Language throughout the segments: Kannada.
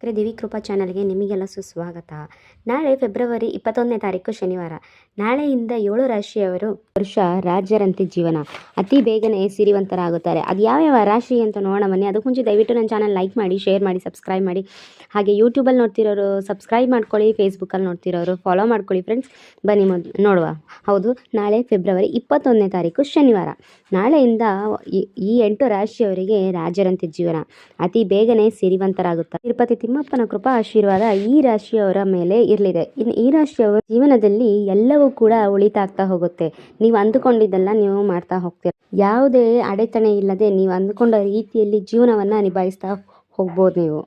ದಿವಿ ಕೃಪಾ ಚಾನಲ್ಗೆ ನಿಮಗೆಲ್ಲ ಸುಸ್ವಾಗತ. ನಾಳೆ ಫೆಬ್ರವರಿ 21ನೇ ತಾರೀಕು ಶನಿವಾರ. ನಾಳೆಯಿಂದ 7 ರಾಶಿಯವರು ವರ್ಷ ರಾಜ್ಯರಂತೆ ಜೀವನ ಅತಿ ಬೇಗನೆ ಸಿರಿವಂತರಾಗುತ್ತಾರೆ. ಅದು ಯಾವ್ಯಾವ ರಾಶಿ ಅಂತ ನೋಡೋಣ ಬನ್ನಿ. ಅದಕ್ಕೆ ಮುಂಚೆ ದಯವಿಟ್ಟು ನನ್ನ ಚಾನಲ್ ಲೈಕ್ ಮಾಡಿ, ಶೇರ್ ಮಾಡಿ, ಸಬ್ಸ್ಕ್ರೈಬ್ ಮಾಡಿ. ಹಾಗೆ ಯೂಟ್ಯೂಬಲ್ಲಿ ನೋಡ್ತಿರೋರು ಸಬ್ಸ್ಕ್ರೈಬ್ ಮಾಡ್ಕೊಳ್ಳಿ, ಫೇಸ್ಬುಕ್ಕಲ್ಲಿ ನೋಡ್ತಿರೋರು ಫಾಲೋ ಮಾಡ್ಕೊಳ್ಳಿ ಫ್ರೆಂಡ್ಸ್. ಬನ್ನಿ ನೋಡುವ. ಹೌದು, ನಾಳೆ ಫೆಬ್ರವರಿ 21ನೇ ತಾರೀಕು ಶನಿವಾರ. ನಾಳೆಯಿಂದ ಈ 8 ರಾಶಿಯವರಿಗೆ ರಾಜರಂತೆ ಜೀವನ ಅತಿ ಬೇಗನೆ ಸಿರಿವಂತರಾಗುತ್ತಾರೆ. ತಿರುಪತಿ ತಿಮ್ಮಪ್ಪನ ಕೃಪಾ ಆಶೀರ್ವಾದ ಈ ರಾಶಿಯವರ ಮೇಲೆ ಇರಲಿದೆ. ಇನ್ನು ಈ ರಾಶಿಯವರ ಜೀವನದಲ್ಲಿ ಎಲ್ಲವೂ ಕೂಡ ಉಳಿತಾಗ್ತಾ ಹೋಗುತ್ತೆ. ನೀವು ಅಂದುಕೊಂಡಿದ್ದೆಲ್ಲ ನೀವು ಮಾಡ್ತಾ ಹೋಗ್ತೀರ. ಯಾವುದೇ ಅಡೆತಡೆ ಇಲ್ಲದೆ ನೀವು ಅಂದುಕೊಂಡ ರೀತಿಯಲ್ಲಿ ಜೀವನವನ್ನು ನಿಭಾಯಿಸ್ತಾ ಹೋಗ್ಬೋದು. ನೀವು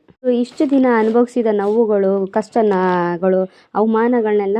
ಇಷ್ಟು ದಿನ ಅನುಭವಿಸಿದ ನೋವುಗಳು, ಕಷ್ಟಗಳು, ಅವಮಾನಗಳನ್ನೆಲ್ಲ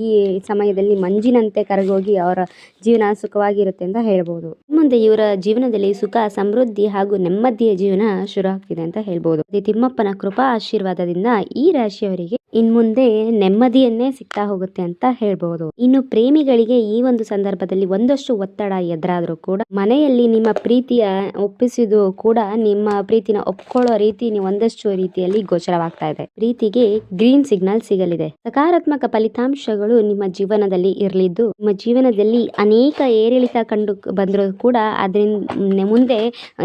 ಈ ಸಮಯದಲ್ಲಿ ಮಂಜಿನಂತೆ ಕರಗೋಗಿ ಅವರ ಜೀವನ ಸುಖವಾಗಿರುತ್ತೆ ಅಂತ ಹೇಳ್ಬೋದು. ಮುಂದೆ ಇವರ ಜೀವನದಲ್ಲಿ ಸುಖ, ಸಮೃದ್ಧಿ ಹಾಗೂ ನೆಮ್ಮದಿಯ ಜೀವನ ಶುರು ಆಗ್ತಿದೆ ಅಂತ ಹೇಳ್ಬೋದು. ತಿಮ್ಮಪ್ಪನ ಕೃಪಾ ಆಶೀರ್ವಾದದಿಂದ ಈ ರಾಶಿಯವರಿಗೆ ಇನ್ಮುಂದೆ ನೆಮ್ಮದಿಯನ್ನೇ ಸಿಗ್ತಾ ಹೋಗುತ್ತೆ ಅಂತ ಹೇಳ್ಬೋದು. ಇನ್ನು ಪ್ರೇಮಿಗಳಿಗೆ ಈ ಒಂದು ಸಂದರ್ಭದಲ್ಲಿ ಒಂದಷ್ಟು ಒತ್ತಡ ಎದುರಾದ್ರೂ ಕೂಡ ಮನೆಯಲ್ಲಿ ನಿಮ್ಮ ಪ್ರೀತಿಯ ಒಪ್ಪಿಸಿದ್ದು ಕೂಡ ನಿಮ್ಮ ಪ್ರೀತಿನ ಒಪ್ಕೊಳ್ಳೋ ರೀತಿ ಒಂದಷ್ಟು ರೀತಿಯಲ್ಲಿ ಗೋಚರವಾಗ್ತಾ ಇದೆ. ಪ್ರೀತಿಗೆ ಗ್ರೀನ್ ಸಿಗ್ನಲ್ ಸಿಗಲಿದೆ. ಸಕಾರಾತ್ಮಕ ಫಲಿತಾಂಶಗಳು ನಿಮ್ಮ ಜೀವನದಲ್ಲಿ ಇರಲಿದ್ದು, ನಿಮ್ಮ ಜೀವನದಲ್ಲಿ ಅನೇಕ ಏರಿಳಿತ ಕಂಡು ಬಂದರೂ ಕೂಡ ಅದರಿಂದ ಮುಂದೆ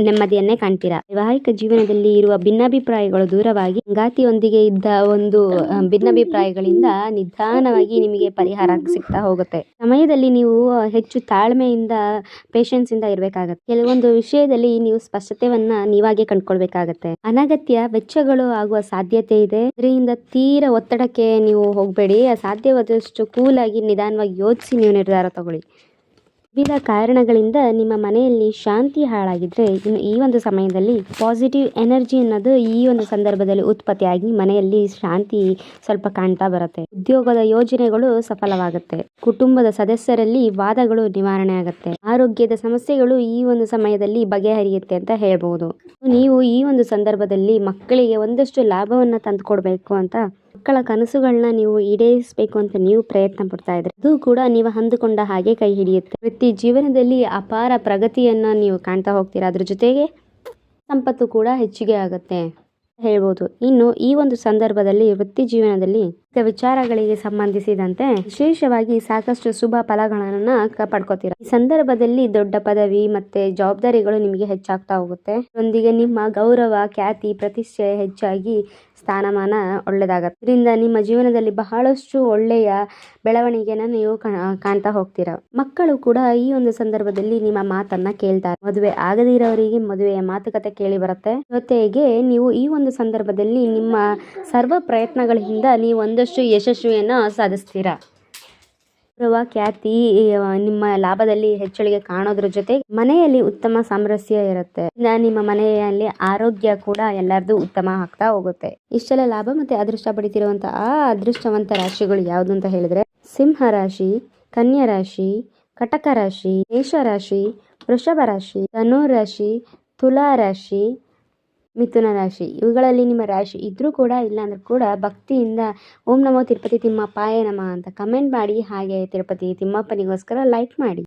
ನೆಮ್ಮದಿಯನ್ನೇ ಕಾಣ್ತೀರಾ. ವೈವಾಹಿಕ ಜೀವನದಲ್ಲಿ ಇರುವ ಭಿನ್ನಾಭಿಪ್ರಾಯಗಳು ದೂರವಾಗಿ ಸಂಗಾತಿಯೊಂದಿಗೆ ಇದ್ದ ಒಂದು ಭಿನ್ನಾಭಿಪ್ರಾಯಗಳಿಂದ ನಿಧಾನವಾಗಿ ನಿಮಗೆ ಪರಿಹಾರ ಸಿಗ್ತಾ ಹೋಗುತ್ತೆ. ಸಮಯದಲ್ಲಿ ನೀವು ಹೆಚ್ಚು ತಾಳ್ಮೆಯಿಂದ, ಪೇಷನ್ಸ್ ಇಂದ ಇರಬೇಕಾಗತ್ತೆ. ಕೆಲವೊಂದು ವಿಷಯದಲ್ಲಿ ನೀವು ಸ್ಪಷ್ಟತೆಯನ್ನ ನೀವಾಗೆ ಕಂಡುಕೊಳ್ಬೇಕಾಗತ್ತೆ. ಅನಗತ್ಯ ವೆಚ್ಚಗಳು ಆಗುವ ಸಾಧ್ಯತೆ ಇದೆ. ಇದರಿಂದ ತೀರ ಒತ್ತಡಕ್ಕೆ ನೀವು ಹೋಗಬೇಡಿ. ಸಾಧ್ಯವಾದಷ್ಟು ಕೂಲಾಗಿ ನಿಧಾನವಾಗಿ ಯೋಚಿಸಿ ನೀವು ನಿರ್ಧಾರ ತಗೊಳ್ಳಿ. ವಿವಿಧ ಕಾರಣಗಳಿಂದ ನಿಮ್ಮ ಮನೆಯಲ್ಲಿ ಶಾಂತಿ ಹಾಳಾಗಿದ್ರೆ ಇನ್ನು ಈ ಒಂದು ಸಮಯದಲ್ಲಿ ಪಾಸಿಟಿವ್ ಎನರ್ಜಿ ಅನ್ನೋದು ಈ ಒಂದು ಸಂದರ್ಭದಲ್ಲಿ ಉತ್ಪತ್ತಿಯಾಗಿ ಮನೆಯಲ್ಲಿ ಶಾಂತಿ ಸ್ವಲ್ಪ ಕಾಣ್ತಾ ಬರುತ್ತೆ. ಉದ್ಯೋಗದ ಯೋಜನೆಗಳು ಸಫಲವಾಗುತ್ತೆ. ಕುಟುಂಬದ ಸದಸ್ಯರಲ್ಲಿ ವಾದಗಳು ನಿವಾರಣೆ ಆಗುತ್ತೆ. ಆರೋಗ್ಯದ ಸಮಸ್ಯೆಗಳು ಈ ಒಂದು ಸಮಯದಲ್ಲಿ ಬಗೆಹರಿಯುತ್ತೆ ಅಂತ ಹೇಳ್ಬಹುದು. ನೀವು ಈ ಒಂದು ಸಂದರ್ಭದಲ್ಲಿ ಮಕ್ಕಳಿಗೆ ಒಂದಷ್ಟು ಲಾಭವನ್ನ ತಂದುಕೊಡ್ಬೇಕು ಅಂತ, ಮಕ್ಕಳ ಕನಸುಗಳನ್ನ ನೀವು ಈಡೇರಿಸಬೇಕು ಅಂತ ನೀವು ಪ್ರಯತ್ನ ಪಡ್ತಾ ಇದ್ರೆ ಅದು ಕೂಡ ನೀವು ಅಂದುಕೊಂಡ ಹಾಗೆ ಕೈ ಹಿಡಿಯುತ್ತೆ. ವೃತ್ತಿ ಜೀವನದಲ್ಲಿ ಅಪಾರ ಪ್ರಗತಿಯನ್ನ ನೀವು ಕಾಣ್ತಾ ಹೋಗ್ತೀರಾ. ಅದ್ರ ಜೊತೆಗೆ ಸಂಪತ್ತು ಕೂಡ ಹೆಚ್ಚಿಗೆ ಆಗುತ್ತೆ ಹೇಳ್ಬೋದು. ಇನ್ನು ಈ ಒಂದು ಸಂದರ್ಭದಲ್ಲಿ ವೃತ್ತಿ ಜೀವನದಲ್ಲಿ ವಿಚಾರಗಳಿಗೆ ಸಂಬಂಧಿಸಿದಂತೆ ವಿಶೇಷವಾಗಿ ಸಾಕಷ್ಟು ಶುಭ ಫಲಗಳನ್ನ ಪಡ್ಕೋತೀರಾ. ಈ ಸಂದರ್ಭದಲ್ಲಿ ದೊಡ್ಡ ಪದವಿ ಮತ್ತೆ ಜವಾಬ್ದಾರಿಗಳು ನಿಮಗೆ ಹೆಚ್ಚಾಗ್ತಾ ಹೋಗುತ್ತೆ. ಇದರೊಂದಿಗೆ ನಿಮ್ಮ ಗೌರವ, ಖ್ಯಾತಿ, ಪ್ರತಿಷ್ಠೆ ಹೆಚ್ಚಾಗಿ ಸ್ಥಾನಮಾನ ಒಳ್ಳೆದಾಗತ್ತೆ. ಇದರಿಂದ ನಿಮ್ಮ ಜೀವನದಲ್ಲಿ ಬಹಳಷ್ಟು ಒಳ್ಳೆಯ ಬೆಳವಣಿಗೆನ ನೀವು ಕಾಣ್ತಾ ಹೋಗ್ತೀರಾ. ಮಕ್ಕಳು ಕೂಡ ಈ ಒಂದು ಸಂದರ್ಭದಲ್ಲಿ ನಿಮ್ಮ ಮಾತನ್ನ ಕೇಳ್ತಾರೆ. ಮದುವೆ ಆಗದಿರೋರಿಗೆ ಮದುವೆಯ ಮಾತುಕತೆ ಕೇಳಿ ಬರುತ್ತೆ. ಜೊತೆಗೆ ನೀವು ಈ ಒಂದು ಸಂದರ್ಭದಲ್ಲಿ ನಿಮ್ಮ ಸರ್ವ ಪ್ರಯತ್ನಗಳಿಂದ ನೀವು ಒಂದಷ್ಟು ಯಶಸ್ವಿಯನ್ನು ಸಾಧಿಸ್ತೀರಾ. ಗೌರವ, ಖ್ಯಾತಿ ನಿಮ್ಮ ಲಾಭದಲ್ಲಿ ಹೆಚ್ಚಳಿಗೆ ಕಾಣೋದ್ರ ಜೊತೆ ಮನೆಯಲ್ಲಿ ಉತ್ತಮ ಸಾಮರಸ್ಯ ಇರುತ್ತೆ. ನಿಮ್ಮ ಮನೆಯಲ್ಲಿ ಆರೋಗ್ಯ ಕೂಡ ಎಲ್ಲರದು ಉತ್ತಮ ಆಗ್ತಾ ಹೋಗುತ್ತೆ. ಇಷ್ಟೆಲ್ಲ ಲಾಭ ಮತ್ತೆ ಅದೃಷ್ಟ ಪಡಿತಿರುವಂತಹ ಅದೃಷ್ಟವಂತ ರಾಶಿಗಳು ಯಾವುದು ಅಂತ ಹೇಳಿದ್ರೆ ಸಿಂಹ ರಾಶಿ, ಕನ್ಯಾ ರಾಶಿ, ಕಟಕ ರಾಶಿ, ಮೇಷ ರಾಶಿ, ವೃಷಭ ರಾಶಿ, ಧನು ರಾಶಿ, ತುಲಾ ರಾಶಿ, ಮಿಥುನ ರಾಶಿ. ಇವುಗಳಲ್ಲಿ ನಿಮ್ಮ ರಾಶಿ ಇದ್ರೂ ಕೂಡ ಇಲ್ಲ ಅಂದ್ರೂ ಕೂಡ ಭಕ್ತಿಯಿಂದ ಓಂ ನಮೋ ತಿರುಪತಿ ತಿಮ್ಮಪ್ಪಾಯ ನಮಃ ಅಂತ ಕಮೆಂಟ್ ಮಾಡಿ. ಹಾಗೆ ತಿರುಪತಿ ತಿಮ್ಮಪ್ಪನಿಗೋಸ್ಕರ ಲೈಕ್ ಮಾಡಿ.